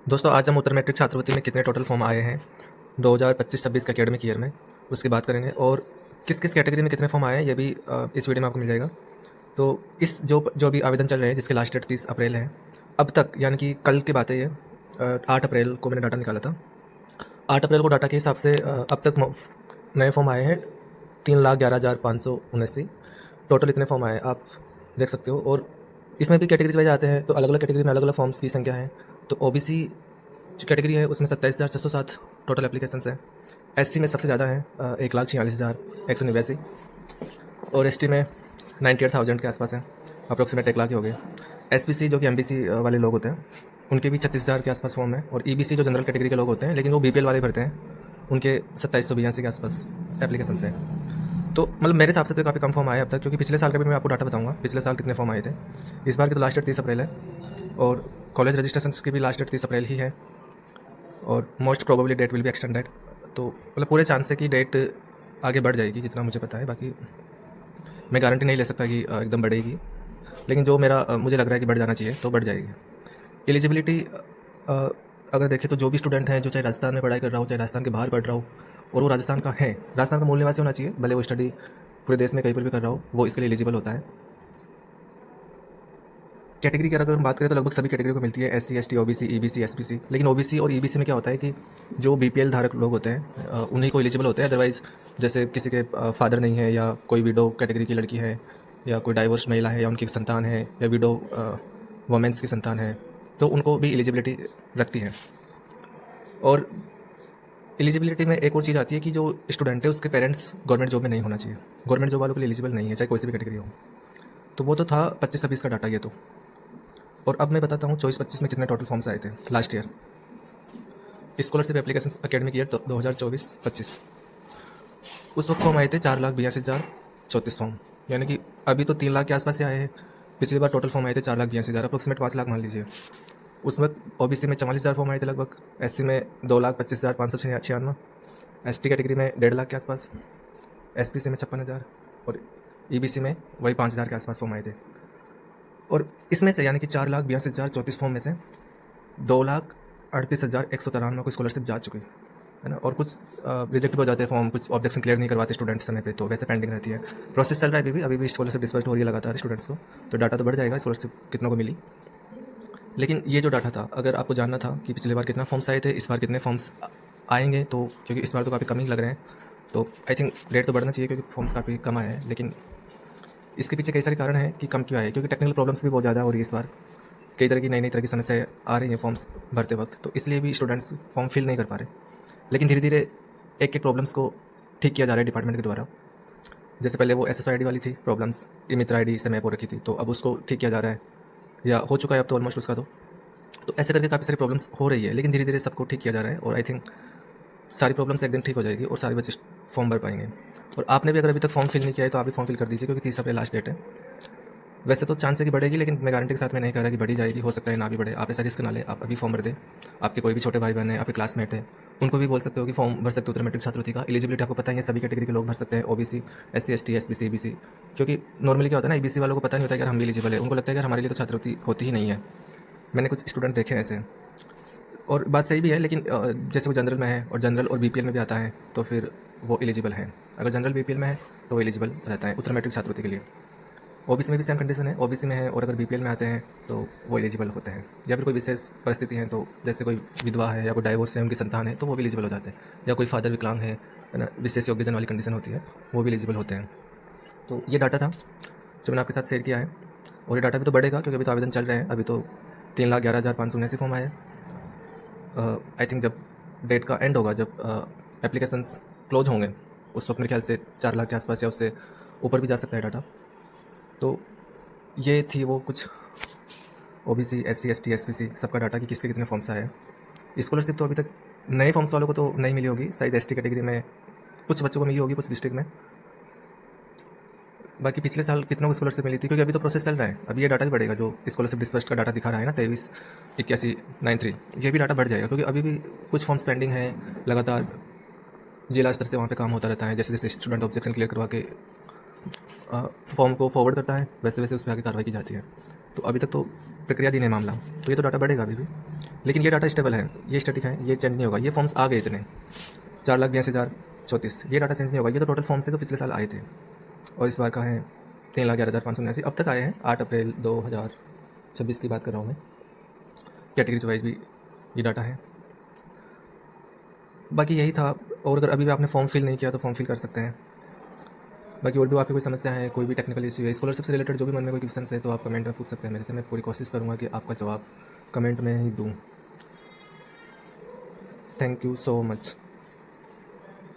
दोस्तों आज हम उत्तर मैट्रिक छात्रवृत्ति में कितने टोटल फॉर्म आए हैं 2025-26 के एकेडमिक ईयर में उसकी बात करेंगे और किस किस कैटेगरी में कितने फॉर्म आए हैं ये भी इस वीडियो में आपको मिल जाएगा। तो इस जो भी आवेदन चल रहे हैं जिसके लास्ट डेट 30 अप्रैल है, अब तक यानी कि कल की बात है ये, 8 अप्रैल को मैंने डाटा निकाला था। 8 अप्रैल को डाटा के हिसाब से अब तक नए फॉर्म आए हैं 3,11,579। टोटल इतने फॉर्म आए आप देख सकते हो। और इसमें भी कैटेगरीज वाइज आते हैं तो अलग अलग कैटेगरी में अलग अलग फॉर्म्स की संख्या है। तो ओबीसी जो कैटेगरी है उसमें 27,607 टोटल एप्लीकेशंस हैं। एससी में सबसे ज़्यादा है 1,46,189 और एसटी में 98,000 के आसपास है, अप्रोक्सीमेट 1 लाख ही हो गए। एसबीसी जो कि एमबीसी वाले लोग होते हैं उनके भी 36,000 के आसपास फॉर्म है। और ईबीसी जो जनरल कैटेगरी के लोग होते हैं लेकिन वो बीपीएल वाले भरते हैं उनके 2782 के आसपास एप्लीकेशंस हैं। तो मतलब मेरे हिसाब से तो काफ़ी कम फॉर्म आए अब तक, क्योंकि पिछले साल का भी मैं आपको डाटा बताऊंगा पिछले साल कितने फॉर्म आए थे। इस बार की तो लास्ट डेट 30 अप्रैल है और कॉलेज रजिस्ट्रेशन की भी लास्ट डेट 30 अप्रैल ही है और most probably date will be extended. तो मतलब पूरे चांस है कि डेट आगे बढ़ जाएगी जितना मुझे पता है। बाकी मैं गारंटी नहीं ले सकता कि एकदम बढ़ेगी, लेकिन जो मेरा मुझे लग रहा है कि बढ़ जाना चाहिए तो बढ़ जाएगी। एलिजिबिलिटी अगर देखें तो जो भी स्टूडेंट है जो चाहे राजस्थान में पढ़ाई कर रहा हो चाहे राजस्थान के बाहर पढ़ रहा हो और वो राजस्थान का है, राजस्थान का मूल निवासी होना चाहिए, भले वो स्टडी पूरे देश में कहीं पर भी कर रहा हो, वो इसके लिए एलिजिबल होता है। कैटेगरी की अगर हम बात करें तो लगभग सभी कैटेगरी को मिलती है, SC ST OBC EBC SBC. लेकिन ओबीसी और ईबीसी में क्या होता है कि जो बीपीएल धारक लोग होते हैं उन्हीं को एलिजिबल होते हैं। अदरवाइज जैसे किसी के फादर नहीं है या कोई विडो कैटेगरी की लड़की है या कोई डाइवोर्स महिला है या उनकी संतान है या विडो वोमेंस की संतान है तो उनको भी एलिजिबिलिटी रखती है। और एलिजिबिलिटी में एक और चीज़ आती है कि जो स्टूडेंट है उसके पेरेंट्स गवर्नमेंट जॉब में नहीं होना चाहिए। गवर्नमेंट जॉब वालों के लिए एलिजिबल नहीं है चाहे कोई सी भी कैटेगरी हो। तो वो तो था 25-26 का डाटा ये तो। और अब मैं बताता हूँ 24-25 में कितने टोटल फॉर्म्स आए थे last year scholarship application academic year 2024-25। उस वक्त फॉर्म आए थे 4,82,034 फॉर्म, यानी कि अभी तो 3 लाख के आसपास से आए हैं। पिछली बार टोटल फॉर्म आए थे 4,82,000, अप्रोक्सीमेट 5 लाख मान लीजिए। उस वक्त ओबीसी में 44,000 फॉर्म आए थे लगभग, एससी में 2,25,596, एसटी कैटेगरी में 1.5 लाख के आसपास, एसबीसी में 56,000 और ईबीसी में वही 5,000 के आसपास फॉर्म आए थे। और इसमें से यानी कि 4,82,034 फॉर्म में से 2,38,193 को स्कॉलरशिप जा चुकी है ना। और कुछ रिजेक्ट हो जाते हैं फॉर्म, कुछ ऑब्जेक्शन क्लियर नहीं करवाते स्टूडेंट समय पे, तो वैसे पेंडिंग रहती है। प्रोसेस चल रहा है अभी भी स्कॉलरशिप डिस्पर्स हो रही है लगातार स्टूडेंट्स को, तो डाटा तो बढ़ जाएगा स्कॉलरशिप कितनों को मिली। लेकिन ये जो डाटा था अगर आपको जानना था कि पिछली बार कितना फॉर्म्स आए थे इस बार कितने फॉर्म्स आएंगे, तो क्योंकि इस बार तो काफ़ी कम ही लग रहे हैं तो आई थिंक रेट तो बढ़ना चाहिए क्योंकि फॉर्म्स काफ़ी कम आए हैं। लेकिन इसके पीछे कई सारे कारण हैं कि कम क्यों आए, क्योंकि टेक्निकल प्रॉब्लम्स भी बहुत ज़्यादा हो रही है इस बार। कई तरह की नई तरह की समस्याएं आ रही हैं फॉर्म्स भरते वक्त, तो इसलिए भी स्टूडेंट्स फॉर्म फिल नहीं कर पा रहे। लेकिन धीरे धीरे एक एक प्रॉब्लम्स को ठीक किया जा रहा है डिपार्टमेंट के द्वारा। जैसे पहले वो एसएसओ आईडी वाली थी प्रॉब्लम्स, ई मित्र आईडी से मैप हो रखी थी, तो अब उसको ठीक किया जा रहा है या हो चुका है अब तो ऑलमोस्ट उसका। तो ऐसे करके काफ़ी सारी प्रॉब्लम्स हो रही है, लेकिन धीरे धीरे सबको ठीक किया जा रहा है और आई थिंक सारी प्रॉब्लम्स एक दिन ठीक हो जाएगी और सारे बच्चे फॉर्म भर पाएंगे। और आपने भी अगर अभी तक फॉर्म फिल नहीं किया है तो आप भी फॉर्म फिल कर दीजिए, क्योंकि 30 अप्रैल लास्ट डेट है। वैसे तो चांस है कि बढ़ेगी, लेकिन मैं गारंटी के साथ में नहीं कह रहा कि बढ़ी जाएगी, हो सकता है ना भी बढ़े। आप ऐसा रिस्क ना लें, आप अभी फॉर्म भर दें। आपके कोई भी छोटे भाई बहन है, आपके क्लासमेट है, उनको भी बोल सकते हो कि फॉर्म भर सकते हो। उत्तर मैट्रिक छात्रवृत्ति का एलिजिबिलिटी आपको पता ही है, सभी कैटेगरी के लोग भर सकते हैं, OBC SC ST SBC EBC. क्योंकि नॉर्मली क्या होता है ना, ईबीसी वालों को पता नहीं होता है कि हम भी एलिजिबल है, उनको लगता है कि हमारे लिए तो छात्रवृत्ति होती ही नहीं है। मैंने कुछ स्टूडेंट देखे हैं ऐसे, और बात सही भी है। लेकिन जैसे वो जनरल में है और जनरल और बीपीएल में भी आता है तो फिर वो एलिजिबल है। अगर जनरल बीपीएल में है तो वो एलिजिबल रहता है उत्तर मैट्रिक छात्रवृत्ति के लिए। ओबीसी में भी सेम कंडीशन है, ओबीसी में है और अगर बीपीएल में आते हैं तो वो एलिजिबल होते हैं। या फिर कोई विशेष परिस्थिति है, तो जैसे कोई विधवा है या कोई डाइवोर्स है, उनकी संतान है, तो वो भी एलिजिबल हो जाते हैं। या कोई फादर विकलांग है ना, विशेष योग्यजन वाली कंडीशन होती है, वो भी एलिजिबल होते हैं। तो ये डाटा था जो मैंने आपके साथ शेयर किया है। और ये डाटा भी तो बढ़ेगा क्योंकि अभी तो आवेदन चल रहे हैं। अभी तो 3,11,579 फॉर्म आए। आई थिंक जब डेट का एंड होगा, जब एप्लीकेशंस क्लोज होंगे, उस वक्त मेरे ख्याल से 4 लाख के आसपास या उससे ऊपर भी जा सकता है डाटा। तो ये थी वो कुछ ओबीसी एससी एसटी एसबीसी सबका डाटा कि किसके कितने फॉर्म्स आए हैं। स्कॉलरशिप तो अभी तक नए फॉर्म्स वालों को तो नहीं मिली होगी, शायद एसटी कैटेगरी में कुछ बच्चों को मिली होगी कुछ डिस्ट्रिक्ट में। बाकी पिछले साल कितनों को स्कॉलरशिप मिली थी, क्योंकि अभी तो प्रोसेस चल रहा है। अभी ये डाटा भी बढ़ेगा, जो स्कॉलरशिप डिस्बर्स्ड का डाटा दिखा रहा है ना 23-81-93, ये भी डाटा बढ़ जाएगा क्योंकि अभी भी कुछ फॉर्म्स पेंडिंग है। लगातार जिला स्तर से वहाँ पे काम होता रहता है। जैसे जैसे स्टूडेंट ऑब्जेक्शन क्लियर करवा के फॉर्म को फॉरवर्ड करता है, वैसे वैसे उस पर आगे कार्रवाई की जाती है। तो अभी तक तो प्रक्रिया दिन है मामला, तो ये तो डाटा बढ़ेगा अभी भी, लेकिन ये डाटा स्टेबल है, ये स्टैटिक है, ये चेंज नहीं होगा। ये फॉर्म्स आ गए इतने 4,82,034, ये डाटा चेंज नहीं होगा। ये तो टोटल फॉर्म्स है जो पिछले साल आए थे, और इस बार का है 3,11,579 अब तक आए हैं। 8 अप्रैल 2026 की बात कर रहा हूँ मैं। कैटेगरीज वाइज भी ये डाटा है। बाकी यही था, और अगर अभी भी आपने फॉर्म फिल नहीं किया तो फॉर्म फिल कर सकते हैं। बाकी और भी आपकी कोई समस्या है, कोई भी टेक्निकल इशू है, स्कॉलरशिप से रिलेटेड जो भी मन में कोई क्वेश्चन है, तो आप कमेंट में पूछ सकते हैं मेरे से। मैं पूरी कोशिश करूँगा कि आपका जवाब कमेंट में ही दूँ। Thank you so much.